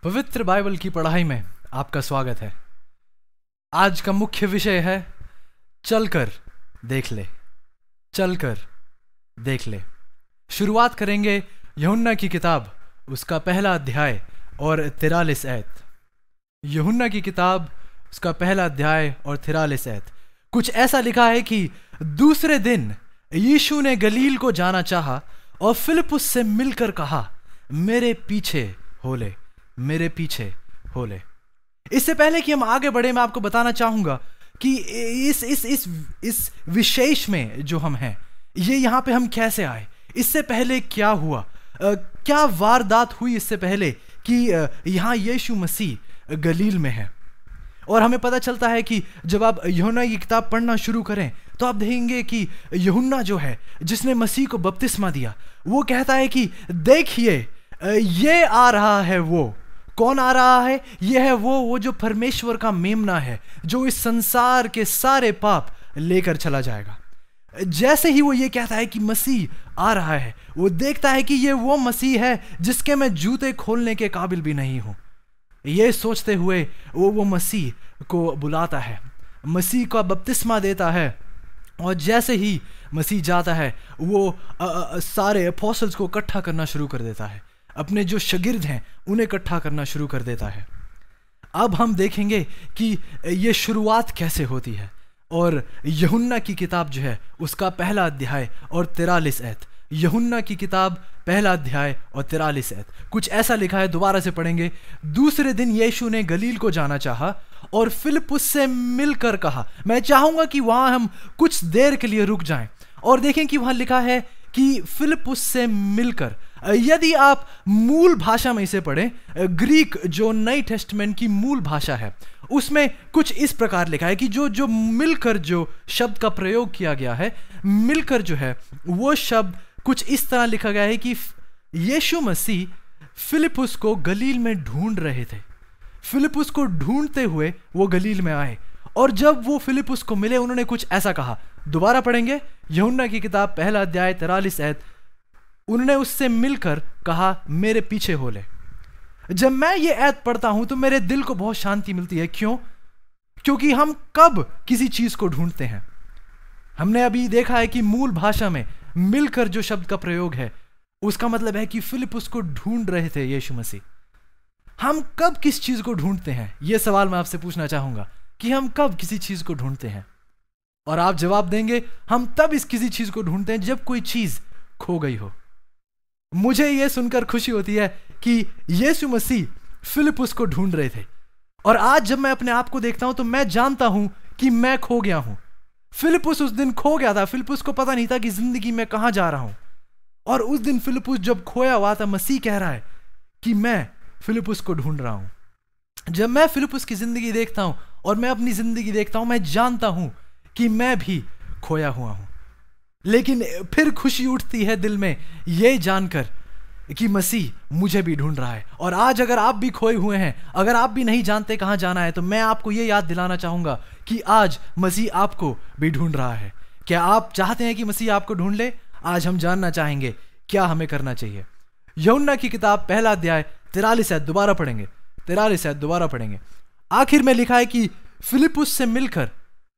पवित्र बाइबल की पढ़ाई में आपका स्वागत है। आज का मुख्य विषय है चलकर देख ले, चलकर देख ले। शुरुआत करेंगे यूहन्ना की किताब, उसका पहला अध्याय और 43 आयत। यूहन्ना की किताब, उसका पहला अध्याय और 43 आयत। कुछ ऐसा लिखा है कि दूसरे दिन यीशु ने गलील को जाना चाहा और फिलिप्पुस से मिलकर कहा, मेरे पीछे हो ले, मेरे पीछे हो ले। इससे पहले कि हम आगे बढ़े, मैं आपको बताना चाहूंगा कि इस विशेष में जो हम हैं, ये यहाँ पे हम कैसे आए, इससे पहले क्या हुआ, क्या वारदात हुई इससे पहले कि यहाँ यीशु मसीह गलील में है। और हमें पता चलता है कि जब आप यूहन्ना की किताब पढ़ना शुरू करें तो आप देखेंगे कि यूहन्ना जो है, जिसने मसीह को बपतिस्मा दिया, वो कहता है कि देखिए ये आ रहा है। वो कौन आ रहा है? ये है वो जो परमेश्वर का मेमना है, जो इस संसार के सारे पाप लेकर चला जाएगा। जैसे ही वो ये कहता है कि मसीह आ रहा है, वो देखता है कि ये वो मसीह है जिसके मैं जूते खोलने के काबिल भी नहीं हूं। ये सोचते हुए वो मसीह को बुलाता है, मसीह का बपतिस्मा देता है। और जैसे ही मसीह जाता है, वो सारे अपोस्टल्स को इकट्ठा करना शुरू कर देता है, अपने जो शागिर्द हैं उन्हें इकट्ठा करना शुरू कर देता है। अब हम देखेंगे कि ये शुरुआत कैसे होती है। और यूहन्ना की किताब जो है, उसका पहला अध्याय और 43 आयत। यूहन्ना की किताब पहला अध्याय और 43 आयत। कुछ ऐसा लिखा है, दोबारा से पढ़ेंगे। दूसरे दिन यीशु ने गलील को जाना चाहा और फिलिप्पुस से मिलकर कहा। मैं चाहूंगा कि वहां हम कुछ देर के लिए रुक जाएं और देखें कि वहां लिखा है कि फिलिप्पुस से मिलकर। यदि आप मूल भाषा में इसे पढ़ें, ग्रीक जो नई टेस्टमेंट की मूल भाषा है, उसमें कुछ इस प्रकार लिखा है कि जो मिलकर जो शब्द का प्रयोग किया गया है, मिलकर जो है वो शब्द कुछ इस तरह लिखा गया है कि यीशु मसीह फिलिप्पुस को गलील में ढूंढ रहे थे। फिलिप्पुस को ढूंढते हुए वो गलील में आए और जब वो फिलिप्पुस को मिले, उन्होंने कुछ ऐसा कहा। दोबारा पढ़ेंगे यूहन्ना की किताब पहला अध्याय 43 आयत। उन्होंने उससे मिलकर कहा, मेरे पीछे हो ले। जब मैं ये आयत पढ़ता हूं तो मेरे दिल को बहुत शांति मिलती है। क्यों? क्योंकि हम कब किसी चीज को ढूंढते हैं, हमने अभी देखा है कि मूल भाषा में मिलकर जो शब्द का प्रयोग है, उसका मतलब है कि फिलिप्पुस को ढूंढ रहे थे यीशु मसीह। हम कब किस चीज को ढूंढते हैं, यह सवाल मैं आपसे पूछना चाहूंगा कि हम कब किसी चीज को ढूंढते हैं। और आप जवाब देंगे, हम तब इस किसी चीज को ढूंढते हैं जब कोई चीज खो गई हो। मुझे यह सुनकर खुशी होती है कि यीशु मसीह फिलिप्पुस को ढूंढ रहे थे। और आज जब मैं अपने आप को देखता हूं तो मैं जानता हूं कि मैं खो गया हूं। फिलिप्पुस उस दिन खो गया था। फिलिप्पुस को पता नहीं था कि जिंदगी में कहां जा रहा हूं। और उस दिन फिलिप्पुस जब खोया हुआ था, मसीह कह रहा है कि मैं फिलिप्पुस को ढूंढ रहा हूं। जब मैं फिलिप्पुस की जिंदगी देखता हूं और मैं अपनी जिंदगी देखता हूं, मैं जानता हूं कि मैं भी खोया हुआ हूं। लेकिन फिर खुशी उठती है दिल में यह जानकर कि मसीह मुझे भी ढूंढ रहा है। और आज अगर आप भी खोए हुए हैं, अगर आप भी नहीं जानते कहां जाना है, तो मैं आपको यह याद दिलाना चाहूंगा कि आज मसीह आपको भी ढूंढ रहा है। क्या आप चाहते हैं कि मसीह आपको ढूंढ ले? आज हम जानना चाहेंगे क्या हमें करना चाहिए। यूहन्ना की किताब पहला अध्याय 43 आयत दोबारा पढ़ेंगे। 43 आयत दोबारा पढ़ेंगे। आखिर में लिखा है कि फिलिप्पुस से मिलकर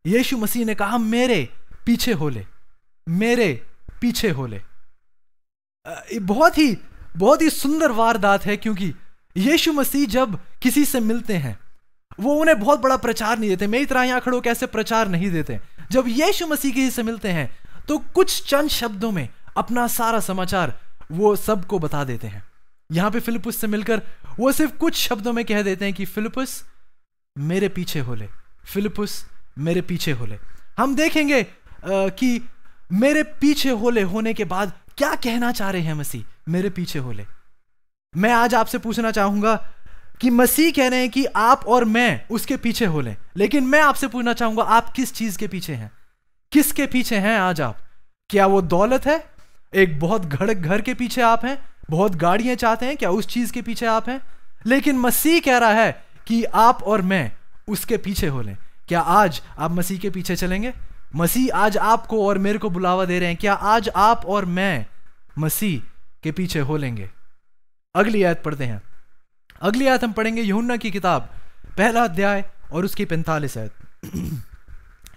यीशु मसीह ने कहा, मेरे पीछे हो ले, मेरे पीछे हो ले। बहुत ही सुंदर वारदात है, क्योंकि यीशु मसीह जब किसी से मिलते हैं, वो उन्हें बहुत बड़ा प्रचार नहीं देते। मेरी तरह यहां खड़ो कैसे प्रचार नहीं देते। जब यीशु मसीह किसी से मिलते हैं तो कुछ चंद शब्दों में अपना सारा समाचार वो सबको बता देते हैं। यहां पे फिलिप्पुस से मिलकर वो सिर्फ कुछ शब्दों में कह देते हैं कि फिलिप्पुस मेरे पीछे हो ले, फिलिप्पुस मेरे पीछे हो ले। हम देखेंगे कि मेरे पीछे हो ले होने के बाद क्या कहना चाह रहे हैं मसीह, मेरे पीछे हो ले। मैं आज आपसे पूछना चाहूंगा कि मसीह कह रहे हैं कि आप और मैं उसके पीछे हो लें, लेकिन मैं आपसे पूछना चाहूंगा, आप किस चीज के पीछे हैं? किसके पीछे हैं आज आप? क्या वो दौलत है? एक बहुत घर के पीछे आप हैं? बहुत गाड़ियां चाहते हैं? क्या उस चीज के पीछे आप हैं? लेकिन मसीह कह रहा है कि आप और मैं उसके पीछे हो लें। क्या आज आप मसीह के पीछे चलेंगे? मसीह आज आपको और मेरे को बुलावा दे रहे हैं। क्या आज आप और मैं मसीह के पीछे हो लेंगे? अगली आयत पढ़ते हैं। अगली आयत हम पढ़ेंगे यूहन्ना की किताब पहला अध्याय और उसकी 45 आयत।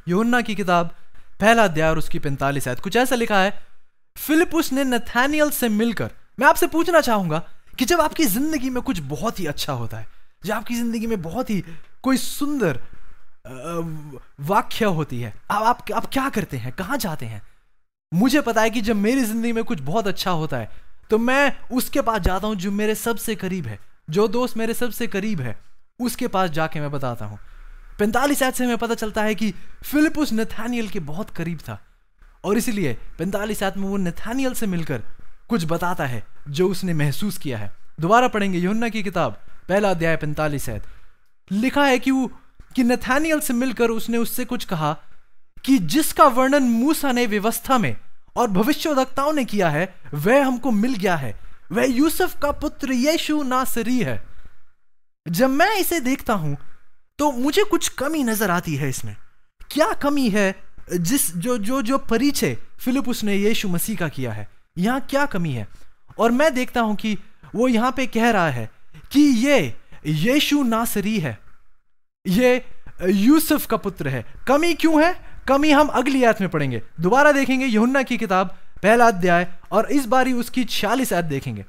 यूहन्ना की किताब पहला अध्याय और उसकी 45 आयत। कुछ ऐसा लिखा है, फिलिपुस ने नथानियल से मिलकर, मैं आपसे पूछना चाहूंगा कि जब आपकी जिंदगी में कुछ बहुत ही अच्छा होता है, जब आपकी जिंदगी में बहुत ही कोई सुंदर वाक्य होती है, आप क्या करते हैं, कहां जाते हैं? मुझे पता है कि जब मेरी जिंदगी में कुछ बहुत अच्छा होता है तो मैं उसके पास जाता हूं जो मेरे सबसे करीब है, जो दोस्त मेरे सबसे करीब है, उसके पास जाके मैं बताता हूं। 45 आयत से हमें पता चलता है कि फिलिपुस नथानियल के बहुत करीब था और इसलिए 45 आयत में वो नथानियल से मिलकर कुछ बताता है जो उसने महसूस किया है। दोबारा पढ़ेंगे यूहन्ना की किताब पहला अध्याय 45 आयत। लिखा है कि नथानियल से मिलकर उसने उससे कुछ कहा कि जिसका वर्णन मूसा ने व्यवस्था में और भविष्यवक्ताओं ने किया है वह हमको मिल गया है, वह यूसुफ का पुत्र यीशु नासरी है। जब मैं इसे देखता हूं तो मुझे कुछ कमी नजर आती है। इसमें क्या कमी है? जो परिचय फिलिपुस ने यीशु मसीह का किया है, यहां क्या कमी है? और मैं देखता हूं कि वो यहां पे कह रहा है कि ये यीशु नासरी है, ये यूसुफ का पुत्र है। कमी क्यों है? कमी हम अगली आयत में पढ़ेंगे। दोबारा देखेंगे यूहन्ना की किताब पहला अध्याय और इस बारी उसकी 46 आयत देखेंगे।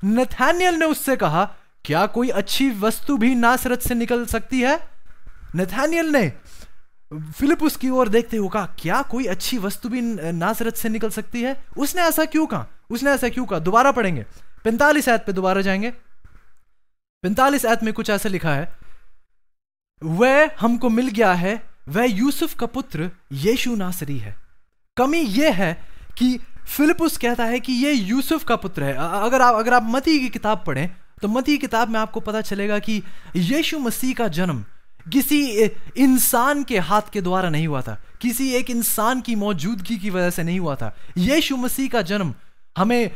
नथानियल ने उससे कहा, क्या कोई अच्छी वस्तु भी नासरत से निकल सकती है? नथानियल ने फिलिपुस की ओर देखते हुए कहा, क्या कोई अच्छी वस्तु भी नासरत से निकल सकती है? उसने ऐसा क्यों कहा? दोबारा पढ़ेंगे, 45 आयत पे दोबारा जाएंगे। 45 आयत में कुछ ऐसा लिखा है, वह हमको मिल गया है, वह यूसुफ का पुत्र यीशु नासरी है। कमी यह है कि फिलिपुस कहता है कि यह यूसुफ का पुत्र है। अगर आप मत्ती की किताब पढ़ें तो मत्ती की किताब में आपको पता चलेगा कि यीशु मसीह का जन्म किसी इंसान के हाथ के द्वारा नहीं हुआ था, किसी एक इंसान की मौजूदगी की वजह से नहीं हुआ था। यीशु मसीह का जन्म हमें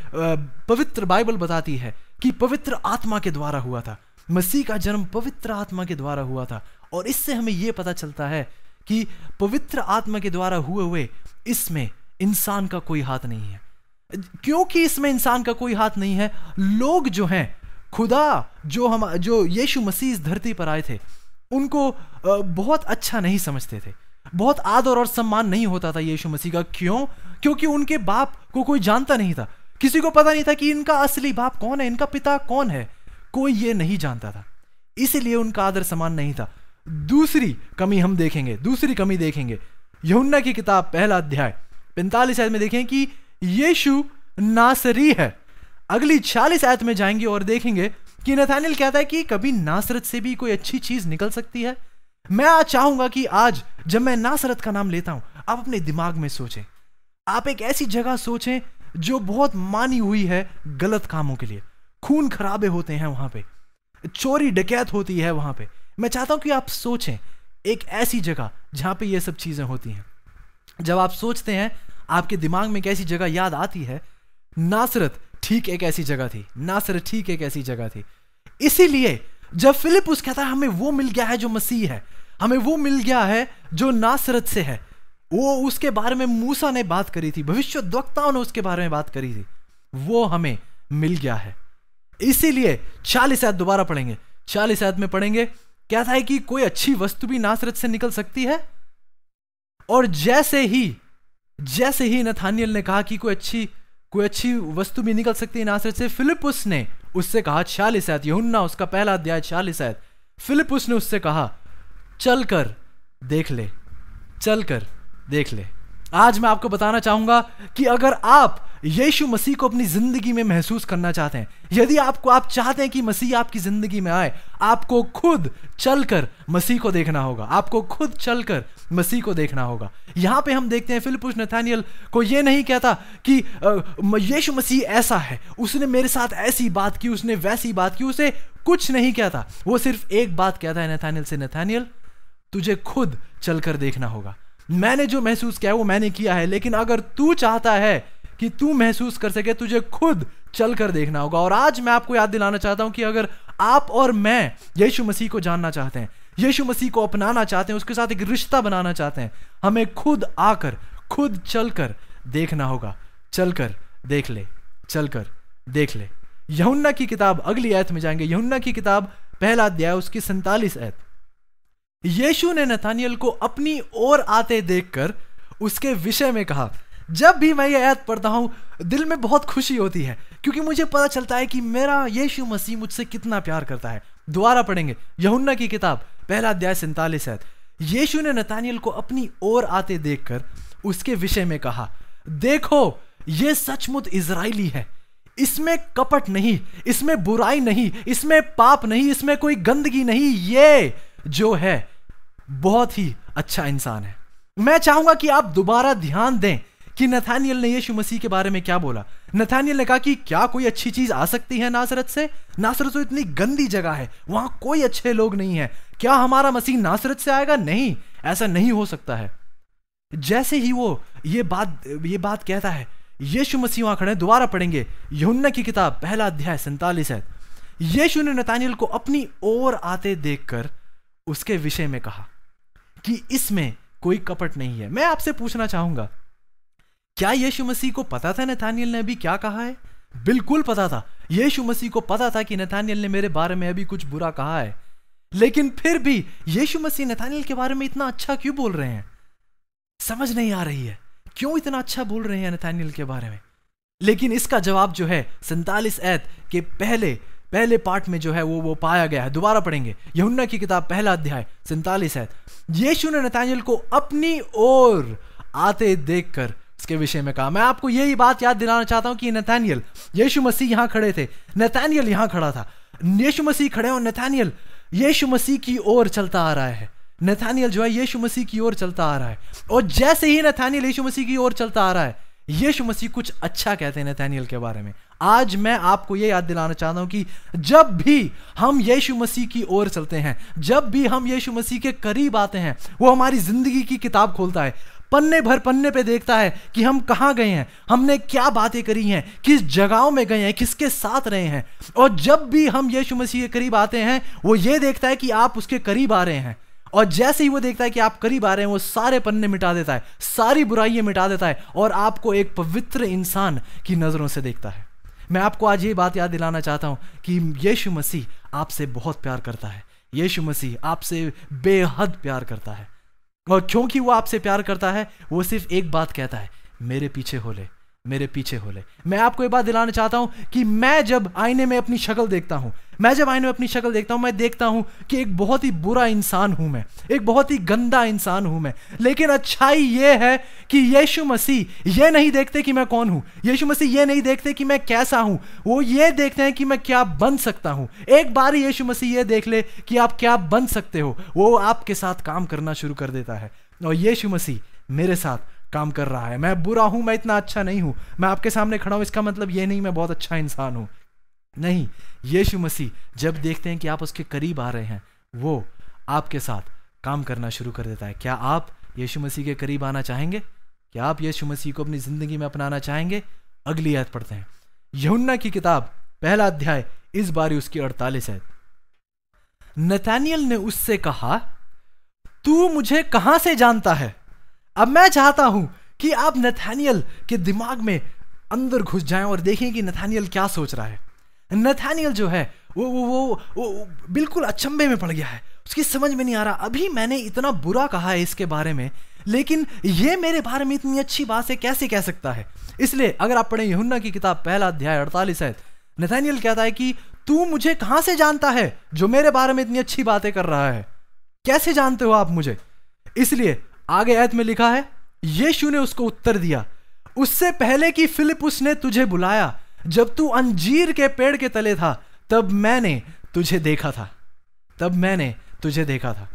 पवित्र बाइबल बताती है कि पवित्र आत्मा के द्वारा हुआ था। मसीह का जन्म पवित्र आत्मा के द्वारा हुआ था और इससे हमें यह पता चलता है कि पवित्र आत्मा के द्वारा हुए इसमें इंसान का कोई हाथ नहीं है। क्योंकि इसमें इंसान का कोई हाथ नहीं है, लोग जो हैं, खुदा जो यीशु मसीह इस धरती पर आए थे, उनको बहुत अच्छा नहीं समझते थे, बहुत आदर और सम्मान नहीं होता था यीशु मसीह का। क्यों? क्योंकि उनके बाप को कोई जानता नहीं था, किसी को पता नहीं था कि इनका असली बाप कौन है, इनका पिता कौन है, कोई ये नहीं जानता था, इसलिए उनका आदर सम्मान नहीं था। दूसरी कमी देखेंगे यूहन्ना की किताब पहला अध्याय 45 आयत में देखें कि यीशु नासरी है। अगली 46 आयत में जाएंगे और देखेंगे कि नथानियल कहता है कि कभी नासरत से भी कोई अच्छी चीज निकल सकती है। मैं आज चाहूंगा कि आज जब मैं नासरत का नाम लेता हूं, आप अपने दिमाग में सोचें, आप एक ऐसी जगह सोचें जो बहुत मानी हुई है गलत कामों के लिए, खून खराबे होते हैं वहां पे, चोरी डकैत होती है वहां पे। मैं चाहता हूं कि आप सोचें एक ऐसी जगह जहां पे ये सब चीजें होती हैं। जब आप सोचते हैं, आपके दिमाग में एक ऐसी जगह याद आती है, नासरत ठीक एक ऐसी जगह थी। इसीलिए जब फिलिपुस कहता है हमें वो मिल गया है जो मसीह है, हमें वो मिल गया है जो नासरत से है, वो उसके बारे में मूसा ने बात करी थी, भविष्यद्वक्ताओं ने उसके बारे में बात करी थी, वो हमें मिल गया है। इसीलिए 40 आयत दोबारा पढ़ेंगे। 40 आयत में पढ़ेंगे, कहता है कि कोई अच्छी वस्तु भी नासरत से निकल सकती है। और जैसे ही नथानियल ने कहा कि कोई अच्छी वस्तु भी निकल सकती है नासरत से, फिलिपुस ने उससे कहा, 40 आयत यूहन्ना उसका पहला अध्याय 40 आयत, फिलिपुस ने उससे कहा, चल कर देख ले। आज मैं आपको बताना चाहूंगा कि अगर आप यीशु मसीह को अपनी जिंदगी में महसूस करना चाहते हैं, यदि आप चाहते हैं कि मसीह आपकी जिंदगी में आए, आपको खुद चलकर मसीह को देखना होगा। यहां पे हम देखते हैं फिलिपुस नथानियल को यह नहीं कहता कि यीशु मसीह ऐसा है, उसने मेरे साथ ऐसी बात की, उसने वैसी बात की, उसे कुछ नहीं कहता। वो सिर्फ एक बात कहता है नथानियल से, नथानियल तुझे खुद चलकर देखना होगा। मैंने जो महसूस किया है वो मैंने किया है, लेकिन अगर तू चाहता है कि तू महसूस कर सके, तुझे खुद चलकर देखना होगा। और आज मैं आपको याद दिलाना चाहता हूं कि अगर आप और मैं यीशु मसीह को जानना चाहते हैं, यीशु मसीह को अपनाना चाहते हैं, उसके साथ एक रिश्ता बनाना चाहते हैं, हमें खुद चलकर देखना होगा। चलकर देख ले। यूहन्ना की किताब, अगली आयत में जाएंगे, यूहन्ना की किताब पहला अध्याय उसकी 47 आयत। यीशु ने नथानियल को अपनी ओर आते देखकर उसके विषय में कहा। जब भी मैं ये आयत पढ़ता हूं दिल में बहुत खुशी होती है, क्योंकि मुझे पता चलता है कि मेरा यीशु मसीह मुझसे कितना प्यार करता है। दोबारा पढ़ेंगे, यूहन्ना की किताब पहला अध्याय 47 आयत। यीशु ने नथानियल को अपनी ओर आते देखकर उसके विषय में कहा, देखो ये सचमुच इजराइली है, इसमें कपट नहीं, इसमें बुराई नहीं, इसमें पाप नहीं, इसमें कोई गंदगी नहीं। ये जो है बहुत ही अच्छा इंसान है। मैं चाहूंगा कि आप दोबारा ध्यान दें कि नथानियल ने यीशु मसीह के बारे में क्या बोला। नथानियल ने कहा कि क्या कोई अच्छी चीज आ सकती है नासरत से? नासरत तो इतनी गंदी जगह है, वहां कोई अच्छे लोग नहीं है। क्या हमारा मसीह नासरत से आएगा? नहीं, ऐसा नहीं हो सकता है। जैसे ही वो ये बात कहता है, यीशु मसीह वहां खड़े हैं। दोबारा पढ़ेंगे, यूहन्ना की किताब पहला अध्याय 47 है। यीशु ने नथानियल को अपनी ओर आते देखकर उसके विषय में कहा कि इसमें कोई कपट नहीं है। मैं आपसे पूछना चाहूंगा, क्या यीशु मसीह को पता था नथानियल ने अभी क्या कहा है? बिल्कुल पता था। यीशु मसीह को पता था कि नथानियल ने मेरे बारे में अभी कुछ बुरा कहा है, लेकिन फिर भी यीशु मसीह नथानियल के बारे में इतना अच्छा क्यों बोल रहे हैं? समझ नहीं आ रही है, क्यों इतना अच्छा बोल रहे हैं नथानियल के बारे में। लेकिन इसका जवाब जो है 47 आयत के पहले पार्ट में जो है वो पाया गया है। दोबारा पढ़ेंगे, यूहन्ना की किताब पहला अध्याय 47 आयत। यीशु ने नथानियल को अपनी ओर आते देखकर उसके विषय में कहा। मैं आपको यही बात याद दिलाना चाहता हूं कि नथानियल, यीशु मसीह यहां खड़े थे, नथानियल यहां खड़ा था। यीशु मसीह खड़े और नथानियल यीशु मसीह की ओर चलता आ रहा है। नथानियल जो है यीशु मसीह की ओर चलता आ रहा है, और जैसे ही नथानियल यीशु मसीह की ओर चलता आ रहा है, यीशु मसीह कुछ अच्छा कहते हैं नथानियल के बारे में। आज मैं आपको यह याद दिलाना चाहता हूं कि जब भी हम यीशु मसीह की ओर चलते हैं, जब भी हम यीशु मसीह के करीब आते हैं, वो हमारी जिंदगी की किताब खोलता है, पन्ने भर पन्ने पे देखता है कि हम कहां गए हैं, हमने क्या बातें करी हैं, किस जगहों में गए हैं, किसके साथ रहे हैं। और जब भी हम यीशु मसीह के करीब आते हैं, वो ये देखता है कि आप उसके करीब आ रहे हैं, और जैसे ही वो देखता है कि आप करीब आ रहे हैं, वो सारे पन्ने मिटा देता है, सारी बुराइयां मिटा देता है, और आपको एक पवित्र इंसान की नजरों से देखता है। मैं आपको आज ये बात याद दिलाना चाहता हूं कि यीशु मसीह आपसे बहुत प्यार करता है। यीशु मसीह आपसे बेहद प्यार करता है, और क्योंकि वो आपसे प्यार करता है, वो सिर्फ एक बात कहता है, मेरे पीछे हो ले, मेरे पीछे हो ले। मैं आपको ये बात दिलाना चाहता हूं कि मैं जब आईने में अपनी शक्ल देखता हूं, मैं देखता हूं कि एक बहुत ही बुरा इंसान हूं मैं, एक बहुत ही गंदा इंसान हूं मैं। लेकिन अच्छाई ये है कि यीशु मसीह ये नहीं देखते कि मैं कौन हूं, यीशु मसीह ये नहीं देखते कि मैं कैसा हूं, वो ये देखते हैं कि मैं क्या बन सकता हूं। एक बार यीशु मसीह ये देख ले कि आप क्या बन सकते हो, वो आपके साथ काम करना शुरू कर देता है। और यीशु मसीह मेरे साथ काम कर रहा है। मैं बुरा हूं, मैं इतना अच्छा नहीं हूं, मैं आपके सामने खड़ा हूं, इसका मतलब ये नहीं मैं बहुत अच्छा इंसान हूं। नहीं, यीशु मसीह जब देखते हैं कि आप उसके करीब आ रहे हैं, वो आपके साथ काम करना शुरू कर देता है। क्या आप यीशु मसीह के करीब आना चाहेंगे? क्या आप यीशु मसीह को अपनी जिंदगी में अपनाना चाहेंगे? अगली आयत पढ़ते हैं, यूहन्ना की किताब पहला अध्याय, इस बारी उसकी 48 आयत। नथानियल ने उससे कहा, तू मुझे कहां से जानता है? अब मैं चाहता हूं कि आप नथानियल के दिमाग में अंदर घुस जाएं और देखें कि नथानियल क्या सोच रहा है। नथानियल जो है वो बिल्कुल अचंभे में पड़ गया है, उसकी समझ में नहीं आ रहा, अभी मैंने इतना बुरा कहा है इसके बारे में, लेकिन ये मेरे बारे में इतनी अच्छी बात है, कैसे कह सकता है? इसलिए अगर आप पढ़ें यूहन्ना की किताब पहला अध्याय 48 है, नथानियल कहता है कि तू मुझे कहां से जानता है जो मेरे बारे में इतनी अच्छी बातें कर रहा है? कैसे जानते हो आप मुझे? इसलिए आगे आयत में लिखा है, यीशु ने उसको उत्तर दिया, उससे पहले कि फिलिपुस ने तुझे बुलाया, जब तू अंजीर के पेड़ के तले था, तब मैंने तुझे देखा था।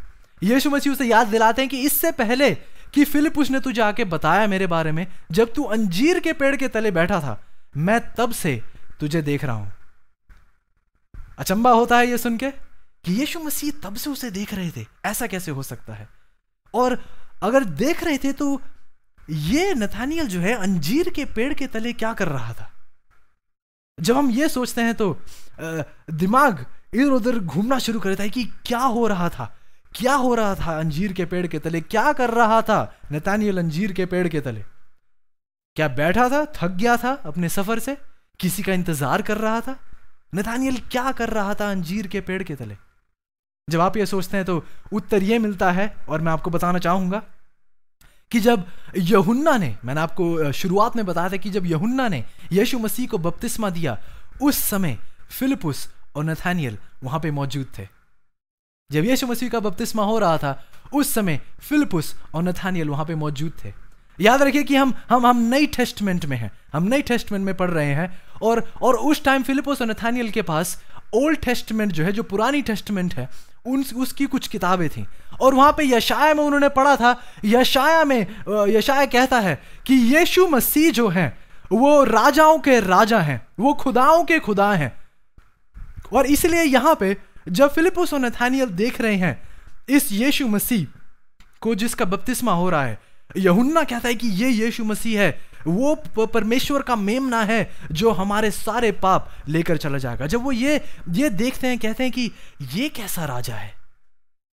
यीशु मसीह उसे याद दिलाते हैं कि इससे पहले कि फिलिपुस ने तुझे आके बताया मेरे बारे में, जब तू अंजीर के पेड़ के तले बैठा था, मैं तब से तुझे देख रहा हूं। अचंबा होता है ये सुन के कि यीशु मसीह तब से उसे देख रहे थे, ऐसा कैसे हो सकता है? और अगर देख रहे थे तो ये नथानियल जो है अंजीर के पेड़ के तले क्या कर रहा था? जब हम ये सोचते हैं तो दिमाग इधर उधर घूमना शुरू कर देता है कि क्या हो रहा था अंजीर के पेड़ के तले, क्या कर रहा था नथानियल अंजीर के पेड़ के तले? क्या बैठा था, थक गया था अपने सफर से, किसी का इंतजार कर रहा था? नथानियल क्या कर रहा था अंजीर के पेड़ के तले? जब आप ये सोचते हैं तो उत्तर ये मिलता है, और मैं आपको बताना चाहूंगा कि जब यूहन्ना ने, मैंने आपको शुरुआत में बताया था कि जब यूहन्ना ने यीशु मसीह को बपतिस्मा दिया, उस समय फिलिपुस और नथानियल वहां पे मौजूद थे। जब यीशु मसीह का बपतिस्मा हो रहा था, उस समय फिलिपुस और नथानियल वहां पे मौजूद थे। याद रखिए कि हम नई टेस्टमेंट में हैं, हम नई टेस्टमेंट में पढ़ रहे हैं, और उस टाइम फिलिपुस और नथानियल के पास ओल्ड टेस्टमेंट जो है, जो पुरानी टेस्टमेंट है, उसकी कुछ किताबें थी। और वहां पे यशाया में उन्होंने पढ़ा था, यशाया कहता है कि यीशु मसीह जो है वो राजाओं के राजा हैं, वो खुदाओं के खुदा हैं। और इसलिए यहां पे जब फिलिपुस और नथानियल देख रहे हैं इस यीशु मसीह को जिसका बपतिस्मा हो रहा है, यूहन्ना कहता है कि ये यीशु मसीह है, वो परमेश्वर का मेमना है जो हमारे सारे पाप लेकर चला जाएगा। जब वो ये देखते हैं, कहते हैं कि ये कैसा राजा है,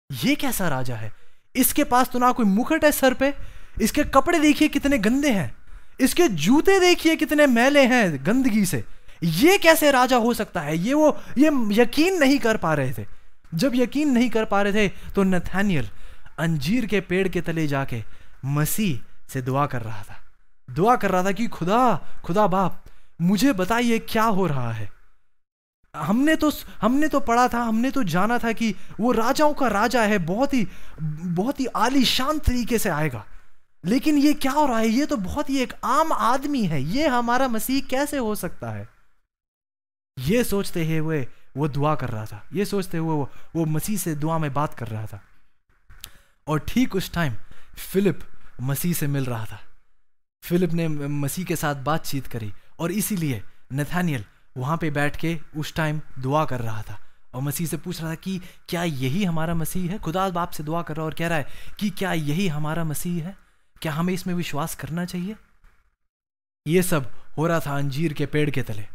ये कैसा राजा है, इसके पास तो ना कोई मुकुट है सर पे, इसके कपड़े देखिए कितने गंदे हैं, इसके जूते देखिए कितने मैले हैं गंदगी से, ये कैसे राजा हो सकता है? ये यकीन नहीं कर पा रहे थे। जब यकीन नहीं कर पा रहे थे तो नथानियल अंजीर के पेड़ के तले जाके मसीह से दुआ कर रहा था कि खुदा बाप, मुझे बताइए क्या हो रहा है। हमने तो पढ़ा था, हमने तो जाना था कि वो राजाओं का राजा है, बहुत ही आलीशान तरीके से आएगा, लेकिन ये क्या हो रहा है? ये तो बहुत ही एक आम आदमी है, ये हमारा मसीह कैसे हो सकता है? ये सोचते हुए वो दुआ कर रहा था, ये सोचते हुए वो मसीह से दुआ में बात कर रहा था। और ठीक उस टाइम फिलिप मसीह से मिल रहा था, फिलिप ने मसीह के साथ बातचीत करी, और इसीलिए नथानियल वहां पे बैठ के उस टाइम दुआ कर रहा था और मसीह से पूछ रहा था कि क्या यही हमारा मसीह है? खुदा बाप से दुआ कर रहा है और कह रहा है कि क्या यही हमारा मसीह है? क्या हमें इसमें विश्वास करना चाहिए? ये सब हो रहा था अंजीर के पेड़ के तले।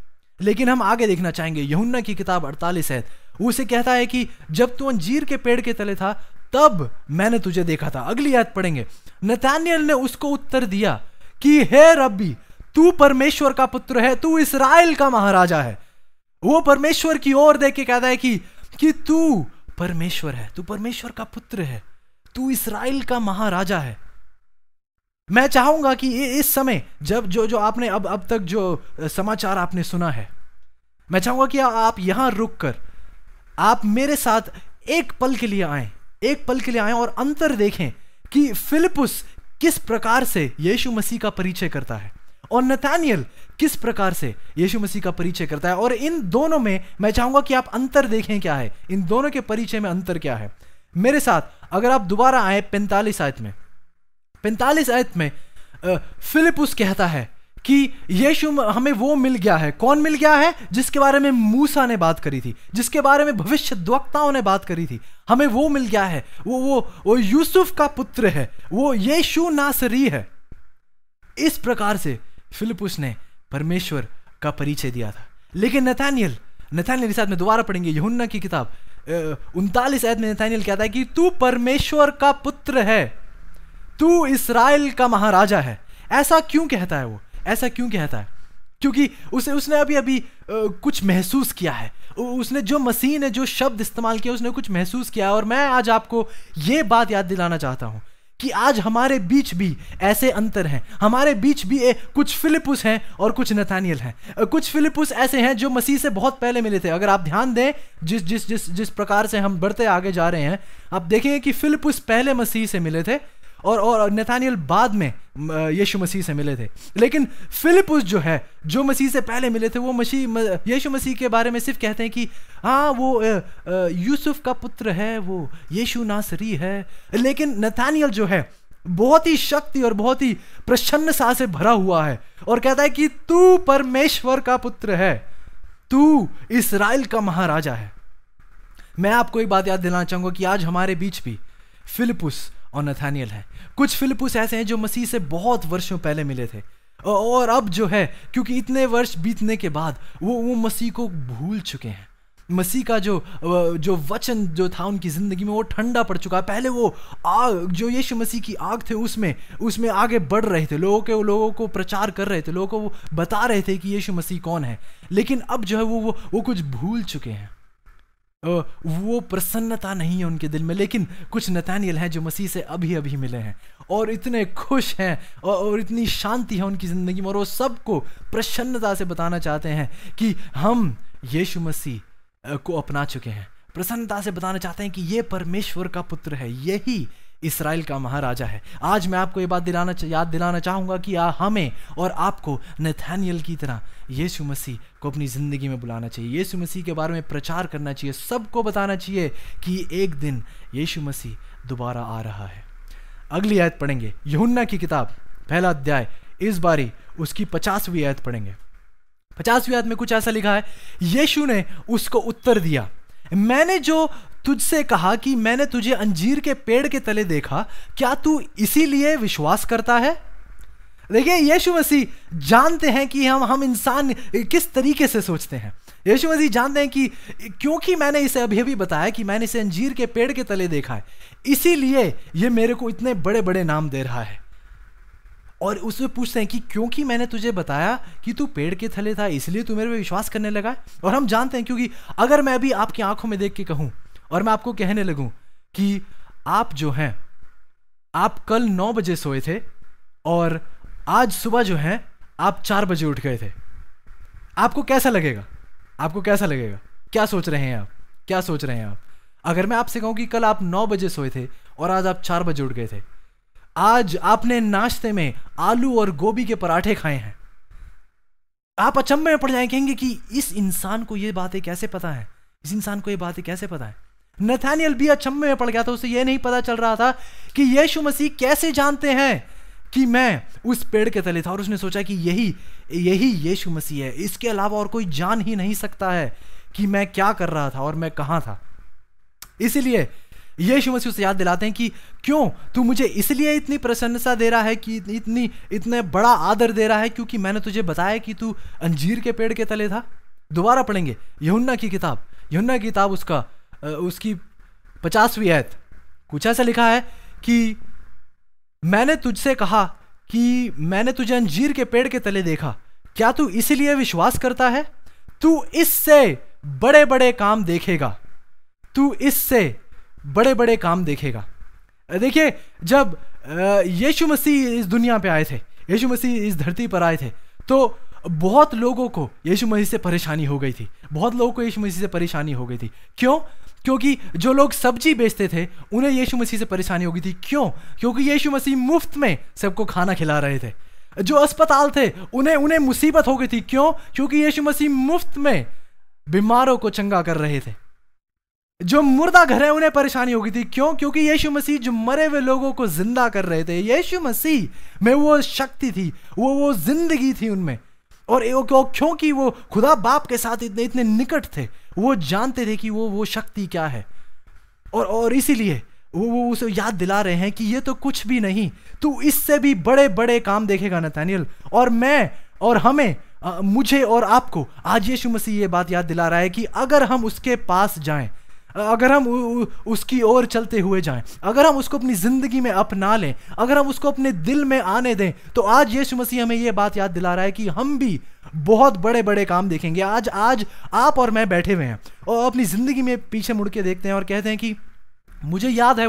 लेकिन हम आगे देखना चाहेंगे, यूहन्ना की किताब 48 है, उसे कहता है कि जब तू अंजीर के पेड़ के तले था तब मैंने तुझे देखा था। अगली आयत पढ़ेंगे, नथानियल ने उसको उत्तर दिया कि हे रब्बी, तू परमेश्वर का पुत्र है, तू इस्राएल का महाराजा है। वो परमेश्वर की ओर देख के कहता है कि तू परमेश्वर है, तू परमेश्वर का पुत्र है, तू इस्राएल का महाराजा है। मैं चाहूंगा कि इस समय जब जो आपने अब तक जो समाचार आपने सुना है, मैं चाहूंगा कि आप यहां रुककर आप मेरे साथ एक पल के लिए आएं और अंतर देखें कि फिलिपुस किस प्रकार से यीशु मसीह का परिचय करता है और नथानियल किस प्रकार से यीशु मसीह का परिचय करता है। और इन दोनों में मैं चाहूंगा कि आप अंतर देखें क्या है, इन दोनों के परिचय में अंतर क्या है। मेरे साथ अगर आप दोबारा आए 45 आयत में फिलिपुस कहता है कि यीशु हमें वो मिल गया है। कौन मिल गया है? जिसके बारे में मूसा ने बात करी थी, जिसके बारे में भविष्यद्वक्ताओं ने बात करी थी, हमें वो मिल गया है। वो यूसुफ का पुत्र है, वो यीशु नासरी है। इस प्रकार से फिलिपुस ने परमेश्वर का परिचय दिया था। लेकिन नथानियल के साथ में दोबारा पढ़ेंगे यूहन्ना की किताब 39 आयत में नथानियल कहता है कि तू परमेश्वर का पुत्र है, तू इस्राएल का महाराजा है। ऐसा क्यों कहता है? वो ऐसा क्यों कहता है? क्योंकि उसने अभी कुछ महसूस किया है। उसने जो मसीह ने जो शब्द इस्तेमाल किया, उसने कुछ महसूस किया है। और मैं आज आपको ये बात याद दिलाना चाहता हूं कि आज हमारे बीच भी ऐसे अंतर हैं। हमारे बीच भी कुछ फिलिपुस हैं और कुछ नथानियल हैं। कुछ फिलिपुस ऐसे हैं जो मसीह से बहुत पहले मिले थे। अगर आप ध्यान दें जिस प्रकार से हम बढ़ते आगे जा रहे हैं, आप देखेंगे कि फिलिपुस पहले मसीह से मिले थे और नथानियल बाद में यीशु मसीह से मिले थे। लेकिन फिलिपुस जो है, जो मसीह से पहले मिले थे, वो यीशु मसीह के बारे में सिर्फ कहते हैं कि हाँ वो यूसुफ का पुत्र है, वो यीशु नासरी है। लेकिन नथानियल जो है बहुत ही शक्ति और बहुत ही प्रसन्नता से भरा हुआ है और कहता है कि तू परमेश्वर का पुत्र है, तू इस्राएल का महाराजा है। मैं आपको एक बात याद दिलाना चाहूंगा कि आज हमारे बीच भी फिलिपुस और नथानियल है। कुछ फिलिपुस ऐसे हैं जो मसीह से बहुत वर्षों पहले मिले थे और अब जो है, क्योंकि इतने वर्ष बीतने के बाद वो मसीह को भूल चुके हैं, मसीह का जो वचन जो था उनकी ज़िंदगी में वो ठंडा पड़ चुका है। पहले वो आग, जो यीशु मसीह की आग थे, उसमें आगे बढ़ रहे थे, लोगों को प्रचार कर रहे थे, लोगों को वो बता रहे थे कि यीशु मसीह कौन है। लेकिन अब जो है वो कुछ भूल चुके हैं। वो प्रसन्नता नहीं है उनके दिल में। लेकिन कुछ नतानियल हैं जो मसीह से अभी अभी मिले हैं और इतने खुश हैं और इतनी शांति है उनकी ज़िंदगी में, और वो सबको प्रसन्नता से बताना चाहते हैं कि हम यीशु मसीह को अपना चुके हैं। प्रसन्नता से बताना चाहते हैं कि ये परमेश्वर का पुत्र है, यही इस्राएल का महाराजा है। आज मैं आपको ये बात याद दिलाना चाहूँगा कि हमें और आपको नथानियल की तरह यीशु मसीह को अपनी ज़िंदगी में बुलाना चाहिए, यीशु मसीह के बारे में प्रचार करना चाहिए, सबको बताना चाहिए कि एक दिन यीशु मसीह दोबारा आ रहा है। अगली आयत पढ़ेंगे, यूहन्ना की किताब 1 अध्याय, इस बारी उसकी 50वीं आयत पढ़ेंगे। 50वीं आयत में कुछ ऐसा लिखा है, यीशु ने उसको उत्तर दिया, मैंने जो तुझसे कहा कि मैंने तुझे अंजीर के पेड़ के तले देखा, क्या तू इसीलिए विश्वास करता है? देखिए, यीशु मसीह जानते हैं कि हम इंसान किस तरीके से सोचते हैं। यीशु मसीह जानते हैं कि क्योंकि मैंने इसे अभी बताया कि मैंने इसे अंजीर के पेड़ के तले देखा है, इसीलिए ये मेरे को इतने बड़े बड़े नाम दे रहा है। और उससे पूछते हैं कि क्योंकि मैंने तुझे बताया कि तू पेड़ के थले था, इसलिए तू मेरे पे विश्वास करने लगा है। और हम जानते हैं, क्योंकि अगर मैं अभी आपकी आंखों में देख के कहूं और मैं आपको कहने लगूं कि आप जो हैं, आप कल 9 बजे सोए थे और आज सुबह जो है आप 4 बजे उठ गए थे, आपको कैसा लगेगा? आपको कैसा लगेगा? क्या सोच रहे हैं आप? क्या सोच रहे हैं आप? अगर मैं आपसे कहूं कि कल आप 9 बजे सोए थे और आज आप 4 बजे उठ गए थे, आज आपने नाश्ते में आलू और गोभी के पराठे खाए हैं, आप अचंभे में पड़ जाएंगे, कहेंगे कि इस इंसान को ये बातें कैसे पता है, इस इंसान को ये बातें कैसे पता है। नथानियल भी अचंभे में पड़ गया था, उसे ये नहीं पता चल रहा था कि यीशु मसीह कैसे जानते हैं कि मैं उस पेड़ के तले था, और उसने सोचा कि यही यीशु मसीह है, इसके अलावा और कोई जान ही नहीं सकता है कि मैं क्या कर रहा था और मैं कहां था। इसलिए यीशु मसीह उसे याद दिलाते हैं कि क्यों तू मुझे इसलिए इतनी प्रसन्नता दे रहा है, कि इतने बड़ा आदर दे रहा है, क्योंकि मैंने तुझे बताया कि तू अंजीर के पेड़ के तले था। दोबारा पढ़ेंगे यूहन्ना की किताब उसकी 50वीं आयत, कुछ ऐसा लिखा है कि मैंने तुझसे कहा कि मैंने तुझे अंजीर के पेड़ के तले देखा, क्या तू इसलिए विश्वास करता है? तू इससे बड़े बड़े काम देखेगा, तू इससे बड़े बड़े काम देखेगा। देखिए, जब यीशु मसीह इस दुनिया पे आए थे, यीशु मसीह इस धरती पर आए थे, तो बहुत लोगों को यीशु मसीह से परेशानी हो गई थी, बहुत लोगों को यीशु मसीह से परेशानी हो गई थी। क्यों? क्योंकि जो लोग सब्जी बेचते थे उन्हें यीशु मसीह से परेशानी हो गई थी। क्यों? क्योंकि यीशु मसीह मुफ्त में सबको खाना खिला रहे थे। जो अस्पताल थे उन्हें मुसीबत हो गई थी। क्यों? क्योंकि यीशु मसीह मुफ्त में बीमारों को चंगा कर रहे थे। जो मुर्दा घर है उन्हें परेशानी हो गई थी। क्यों? क्योंकि यीशु मसीह जो मरे हुए लोगों को जिंदा कर रहे थे। यीशु मसीह में वो शक्ति थी, वो जिंदगी थी उनमें, और क्योंकि वो खुदा बाप के साथ इतने निकट थे, वो जानते थे कि वो शक्ति क्या है, और इसीलिए वो उसे याद दिला रहे हैं कि ये तो कुछ भी नहीं, तू इससे भी बड़े बड़े काम देखेगा नथानियल। और मैं और हमें, मुझे और आपको आज यीशु मसीह ये बात याद दिला रहा है कि अगर हम उसके पास जाएं, अगर हम उसकी ओर चलते हुए जाएं, अगर हम उसको अपनी जिंदगी में अपना लें, अगर हम उसको अपने दिल में आने दें, तो आज यीशु मसीह हमें यह बात याद दिला रहा है कि हम भी बहुत बड़े बड़े काम देखेंगे। आज आप और मैं बैठे हुए हैं और अपनी जिंदगी में पीछे मुड़ के देखते हैं और कहते हैं कि मुझे याद है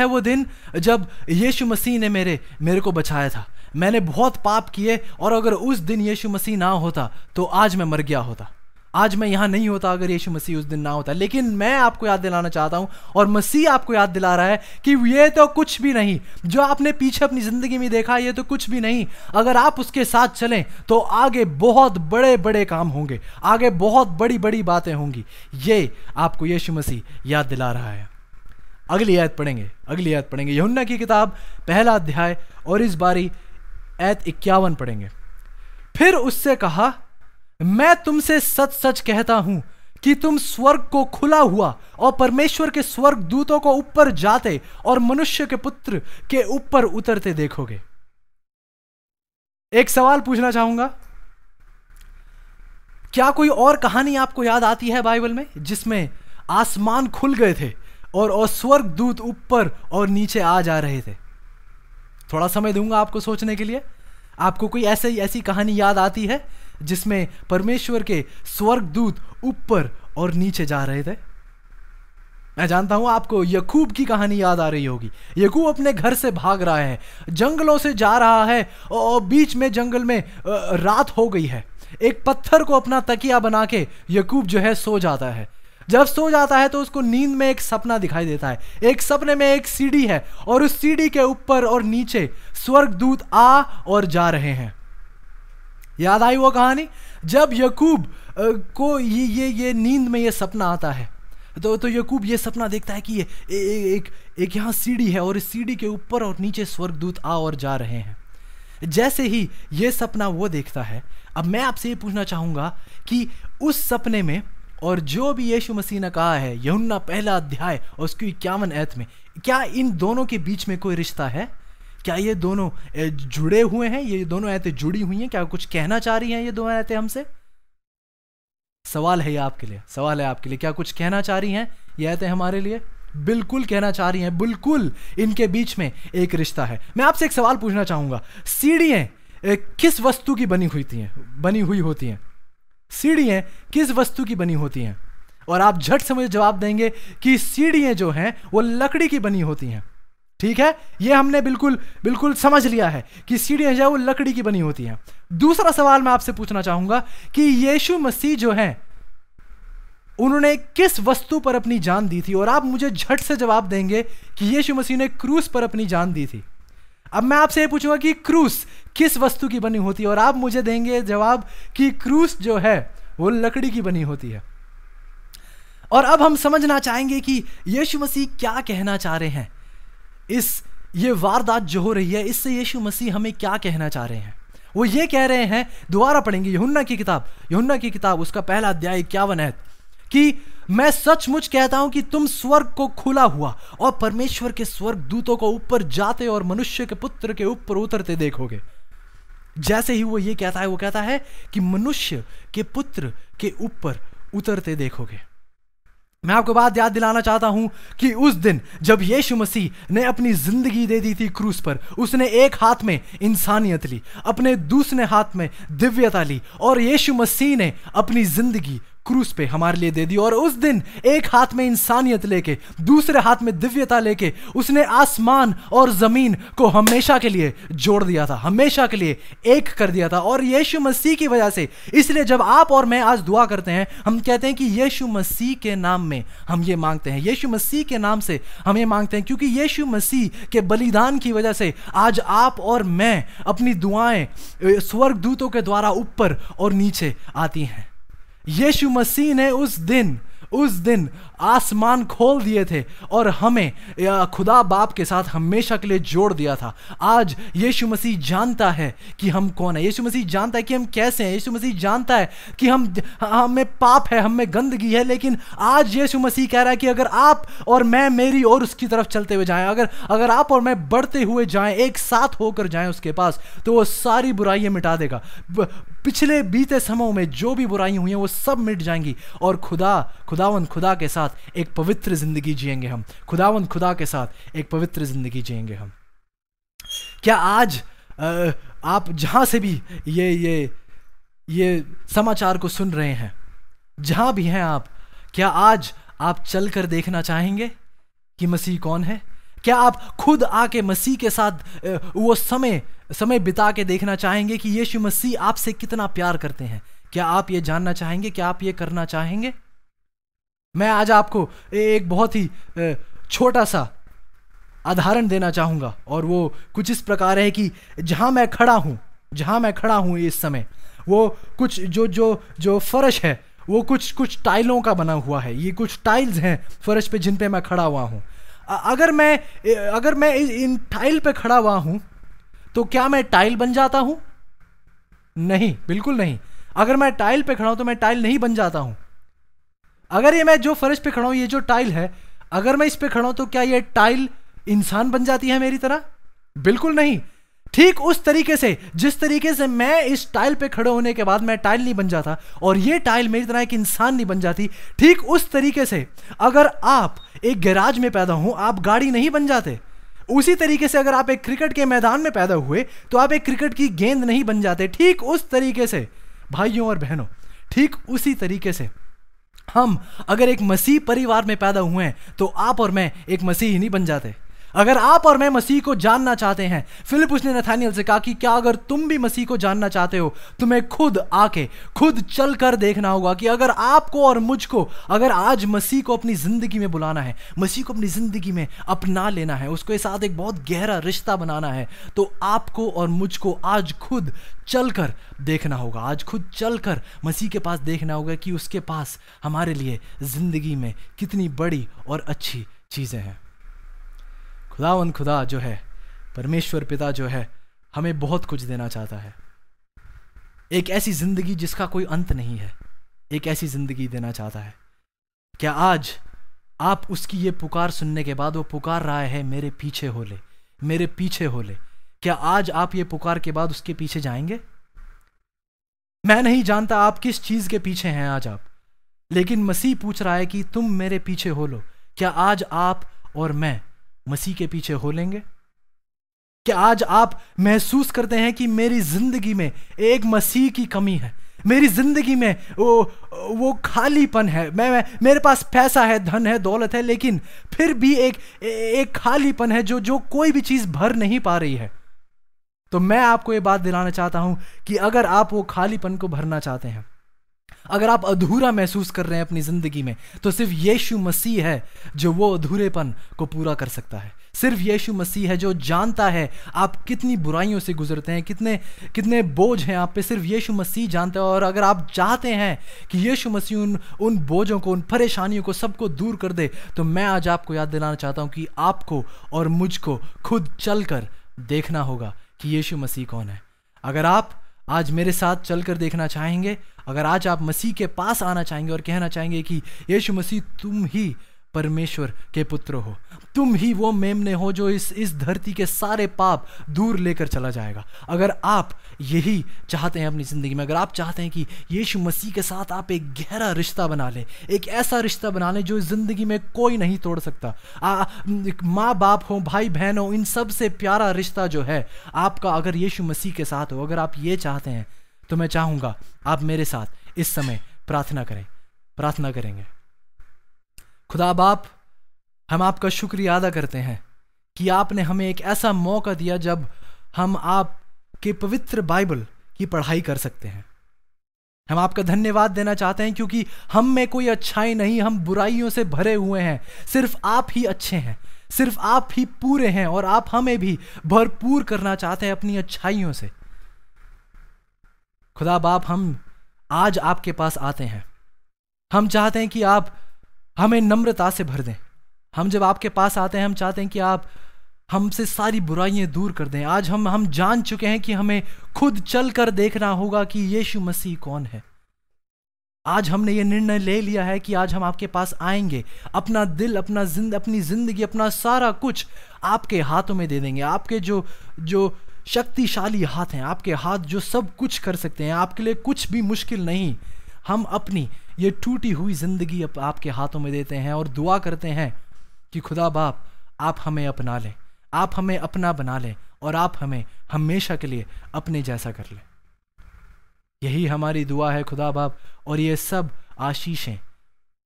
वो दिन जब यीशु मसीह ने मेरे को बचाया था। मैंने बहुत पाप किए, और अगर उस दिन यीशु मसीह ना होता तो आज मैं मर गया होता, आज मैं यहां नहीं होता अगर यीशु मसीह उस दिन ना होता। लेकिन मैं आपको याद दिलाना चाहता हूं, और मसीह आपको याद दिला रहा है कि ये तो कुछ भी नहीं, जो आपने पीछे अपनी जिंदगी में देखा ये तो कुछ भी नहीं। अगर आप उसके साथ चलें तो आगे बहुत बड़े बड़े काम होंगे, आगे बहुत बड़ी बड़ी बातें होंगी। ये आपको यीशु मसीह याद दिला रहा है। अगली आयत पढ़ेंगे यूहन्ना की किताब 1 अध्याय, और इस बारी आयत 51 पढ़ेंगे। फिर उससे कहा, मैं तुमसे सच सच कहता हूं कि तुम स्वर्ग को खुला हुआ और परमेश्वर के स्वर्ग दूतों को ऊपर जाते और मनुष्य के पुत्र के ऊपर उतरते देखोगे। एक सवाल पूछना चाहूंगा, क्या कोई और कहानी आपको याद आती है बाइबल में जिसमें आसमान खुल गए थे और स्वर्ग दूत ऊपर और नीचे आ जा रहे थे? थोड़ा समय दूंगा आपको सोचने के लिए। आपको कोई ऐसी कहानी याद आती है जिसमें परमेश्वर के स्वर्ग दूत ऊपर और नीचे जा रहे थे? मैं जानता हूं आपको याकूब की कहानी याद आ रही होगी। याकूब अपने घर से भाग रहा है, जंगलों से जा रहा है और बीच में जंगल में रात हो गई है। एक पत्थर को अपना तकिया बना के याकूब जो है सो जाता है। जब सो जाता है तो उसको नींद में एक सपना दिखाई देता है। एक सपने में एक सीढ़ी है और उस सीढ़ी के ऊपर और नीचे स्वर्गदूत आ और जा रहे हैं। याद आई वो कहानी? जब याकूब को ये नींद में ये सपना आता है तो याकूब ये सपना देखता है कि ये एक यहाँ सीढ़ी है और इस सीढ़ी के ऊपर और नीचे स्वर्गदूत आ और जा रहे हैं। जैसे ही ये सपना वो देखता है, अब मैं आपसे ये पूछना चाहूंगा कि उस सपने में और जो भी यीशु मसीह ने कहा है यूहन्ना पहला अध्याय और उसकी 51 आयत में, क्या इन दोनों के बीच में कोई रिश्ता है? क्या ये दोनों जुड़े हुए हैं? ये दोनों आयतें जुड़ी हुई हैं? क्या कुछ कहना चाह रही हैं ये दोनों आयतें हमसे? सवाल है ये आपके लिए, सवाल है आपके लिए। क्या कुछ कहना चाह रही हैं ये आयतें हमारे लिए? बिल्कुल कहना चाह रही हैं, बिल्कुल इनके बीच में एक रिश्ता है। मैं आपसे एक सवाल पूछना चाहूंगा, सीढ़ियां किस वस्तु की बनी हुई होती हैं? सीढ़ियां किस वस्तु की बनी होती हैं? और आप झट से मुझे जवाब देंगे कि सीढ़ियां जो हैं वो लकड़ी की बनी होती हैं। ठीक है, ये हमने बिल्कुल समझ लिया है कि सीढ़ियां जो है वो लकड़ी की बनी होती हैं। दूसरा सवाल मैं आपसे पूछना चाहूंगा कि यीशु मसीह जो है उन्होंने किस वस्तु पर अपनी जान दी थी? और आप मुझे झट से जवाब देंगे कि यीशु मसीह ने क्रूस पर अपनी जान दी थी। अब मैं आपसे ये पूछूंगा कि क्रूस किस वस्तु की बनी होती है? और आप मुझे देंगे जवाब कि क्रूस जो है वो लकड़ी की बनी होती है। और अब हम समझना चाहेंगे कि यीशु मसीह क्या कहना चाह रहे हैं। ये वारदात जो हो रही है, इससे यीशु मसीह हमें क्या कहना चाह रहे हैं? वो ये कह रहे हैं, दोबारा पढ़ेंगे यूहन्ना की किताब उसका पहला अध्याय 51 आयत, कि मैं सचमुच कहता हूं कि तुम स्वर्ग को खुला हुआ और परमेश्वर के स्वर्ग दूतों को ऊपर जाते और मनुष्य के पुत्र के ऊपर उतरते देखोगे। जैसे ही वो ये कहता है, वो कहता है कि मनुष्य के पुत्र के ऊपर उतरते देखोगे। मैं आपको बात याद दिलाना चाहता हूं कि उस दिन जब यीशु मसीह ने अपनी जिंदगी दे दी थी क्रूस पर, उसने एक हाथ में इंसानियत ली, अपने दूसरे हाथ में दिव्यता ली, और यीशु मसीह ने अपनी जिंदगी क्रूस पे हमारे लिए दे दी। और उस दिन एक हाथ में इंसानियत लेके, दूसरे हाथ में दिव्यता लेके उसने आसमान और जमीन को हमेशा के लिए जोड़ दिया था, हमेशा के लिए एक कर दिया था। और यीशु मसीह की वजह से, इसलिए जब आप और मैं आज दुआ करते हैं, हम कहते हैं कि यीशु मसीह के नाम में हम ये मांगते हैं, यीशु मसीह के नाम से हम ये मांगते हैं, क्योंकि यीशु मसीह के बलिदान की वजह से आज आप और मैं अपनी दुआएं स्वर्गदूतों के द्वारा ऊपर और नीचे आती हैं। यीशु मसीह ने उस दिन आसमान खोल दिए थे और हमें खुदा बाप के साथ हमेशा के लिए जोड़ दिया था। आज यीशु मसीह जानता है कि हम कौन है, यीशु मसीह जानता है कि हम कैसे हैं, यीशु मसीह जानता है कि हमें पाप है, हमें गंदगी है। लेकिन आज यीशु मसीह कह रहा है कि अगर आप और मैं मेरी और उसकी तरफ चलते हुए जाएं, अगर आप और मैं बढ़ते हुए जाएं, एक साथ होकर जाएं उसके पास, तो वो सारी बुराइयां मिटा देगा। पिछले बीते समयों में जो भी बुराइयां हुई हैं वो सब मिट जाएंगी और खुदावंद खुदा के साथ एक पवित्र जिंदगी जिएंगे हम, खुदावंद खुदा के साथ एक पवित्र जिंदगी जिएंगे हम। क्या आज आप जहां से भी ये समाचार को सुन रहे हैं, जहां भी हैं आप, क्या आज आप चलकर देखना चाहेंगे कि मसीह कौन है? क्या आप खुद आके मसीह के साथ वो समय बिता के देखना चाहेंगे कि यीशु मसीह आपसे कितना प्यार करते हैं? क्या आप ये जानना चाहेंगे? क्या आप ये करना चाहेंगे? मैं आज आपको एक बहुत ही छोटा सा उदाहरण देना चाहूंगा और वो कुछ इस प्रकार है कि जहां मैं खड़ा हूं इस समय, वो कुछ जो फर्श है वो कुछ टाइलों का बना हुआ है। ये कुछ टाइल्स हैं फर्श पे जिन पे मैं खड़ा हुआ हूं। अगर मैं इन टाइल पे खड़ा हुआ हूं तो क्या मैं टाइल बन जाता हूं? नहीं, बिल्कुल नहीं। अगर मैं टाइल पे खड़ा हूं तो मैं टाइल नहीं बन जाता हूं। अगर ये मैं जो फर्श पे खड़ा हूं, ये जो टाइल है, अगर मैं इस पे खड़ा हूं तो क्या ये टाइल इंसान बन जाती है मेरी तरह? बिल्कुल नहीं। ठीक उस तरीके से जिस तरीके से मैं इस टाइल पे खड़े होने के बाद मैं टाइल नहीं बन जाता और ये टाइल मेरी तरह एक इंसान नहीं बन जाती, ठीक उस तरीके से अगर आप एक गैराज में पैदा हो आप गाड़ी नहीं बन जाते। उसी तरीके से अगर आप एक क्रिकेट के मैदान में पैदा हुए तो आप एक क्रिकेट की गेंद नहीं बन जाते। ठीक उस तरीके से भाइयों और बहनों, ठीक उसी तरीके से हम अगर एक मसीह परिवार में पैदा हुए हैं तो आप और मैं एक मसीही नहीं बन जाते। अगर आप और मैं मसीह को जानना चाहते हैं, फिलिप्पुस ने नथानियल से कहा कि क्या अगर तुम भी मसीह को जानना चाहते हो तुम्हें खुद आके खुद चल कर देखना होगा कि अगर आपको और मुझको अगर आज मसीह को अपनी जिंदगी में बुलाना है, मसीह को अपनी जिंदगी में अपना लेना है, उसके साथ एक बहुत गहरा रिश्ता बनाना है, तो आपको और मुझको आज खुद चलकर देखना होगा। आज खुद चलकर मसीह के पास देखना होगा कि उसके पास हमारे लिए जिंदगी में कितनी बड़ी और अच्छी चीजें हैं। खुदावन खुदा जो है, परमेश्वर पिता जो है, हमें बहुत कुछ देना चाहता है। एक ऐसी जिंदगी जिसका कोई अंत नहीं है, एक ऐसी जिंदगी देना चाहता है। क्या आज आप उसकी ये पुकार सुनने के बाद, वो पुकार रहा है मेरे पीछे हो ले, मेरे पीछे हो ले, क्या आज आप ये पुकार के बाद उसके पीछे जाएंगे? मैं नहीं जानता आप किस चीज के पीछे हैं आज आप, लेकिन मसीह पूछ रहा है कि तुम मेरे पीछे हो लो। क्या आज आप और मैं मसीह के पीछे हो लेंगे? क्या आज आप महसूस करते हैं कि मेरी जिंदगी में एक मसीह की कमी है, मेरी जिंदगी में वो खालीपन है, मेरे पास पैसा है, धन है, दौलत है, लेकिन फिर भी एक खालीपन है जो कोई भी चीज भर नहीं पा रही है। तो मैं आपको ये बात दिलाना चाहता हूं कि अगर आप वो खालीपन को भरना चाहते हैं, अगर आप अधूरा महसूस कर रहे हैं अपनी जिंदगी में, तो सिर्फ यीशु मसीह है जो वो अधूरेपन को पूरा कर सकता है। सिर्फ यीशु मसीह है जो जानता है आप कितनी बुराइयों से गुजरते हैं, कितने बोझ हैं आप पे, सिर्फ यीशु मसीह जानता है। और अगर आप चाहते हैं कि यीशु मसीह उन बोझों को, उन परेशानियों को, सबको दूर कर दे, तो मैं आज आपको याद दिलाना चाहता हूं कि आपको और मुझको खुद चलकर देखना होगा कि यीशु मसीह कौन है। अगर आप आज मेरे साथ चलकर देखना चाहेंगे, अगर आज आप मसीह के पास आना चाहेंगे और कहना चाहेंगे कि यीशु मसीह तुम ही परमेश्वर के पुत्र हो, तुम ही वो मेमने हो जो इस धरती के सारे पाप दूर लेकर चला जाएगा, अगर आप यही चाहते हैं अपनी ज़िंदगी में, अगर आप चाहते हैं कि यीशु मसीह के साथ आप एक गहरा रिश्ता बना लें, एक ऐसा रिश्ता बना लें जो इस ज़िंदगी में कोई नहीं तोड़ सकता, माँ बाप हो, भाई बहन हो, इन सब से प्यारा रिश्ता जो है आपका अगर यीशु मसीह के साथ हो, अगर आप ये चाहते हैं, तो मैं चाहूँगा आप मेरे साथ इस समय प्रार्थना करेंगे। खुदा बाप, हम आपका शुक्रिया अदा करते हैं कि आपने हमें एक ऐसा मौका दिया जब हम आपके पवित्र बाइबल की पढ़ाई कर सकते हैं। हम आपका धन्यवाद देना चाहते हैं क्योंकि हम में कोई अच्छाई नहीं, हम बुराइयों से भरे हुए हैं, सिर्फ आप ही अच्छे हैं, सिर्फ आप ही पूरे हैं और आप हमें भी भरपूर करना चाहते हैं अपनी अच्छाइयों से। खुदा बाप, हम आज आपके पास आते हैं, हम चाहते हैं कि आप हमें नम्रता से भर दें। हम जब आपके पास आते हैं हम चाहते हैं कि आप हमसे सारी बुराइयां दूर कर दें। आज हम जान चुके हैं कि हमें खुद चलकर देखना होगा कि यीशु मसीह कौन है। आज हमने ये निर्णय ले लिया है कि आज हम आपके पास आएंगे, अपना दिल, अपनी जिंदगी, अपना सारा कुछ आपके हाथों में दे देंगे। आपके जो शक्तिशाली हाथ हैं, आपके हाथ जो सब कुछ कर सकते हैं, आपके लिए कुछ भी मुश्किल नहीं। हम अपनी ये टूटी हुई जिंदगी आपके हाथों में देते हैं और दुआ करते हैं कि खुदा बाप आप हमें अपना लें, आप हमें अपना बना लें और आप हमें हमेशा के लिए अपने जैसा कर लें। यही हमारी दुआ है खुदा बाप, और ये सब आशीषें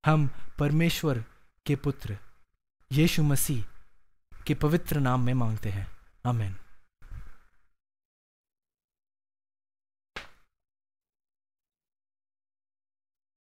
हम परमेश्वर के पुत्र यीशु मसीह के पवित्र नाम में मांगते हैं। आमीन।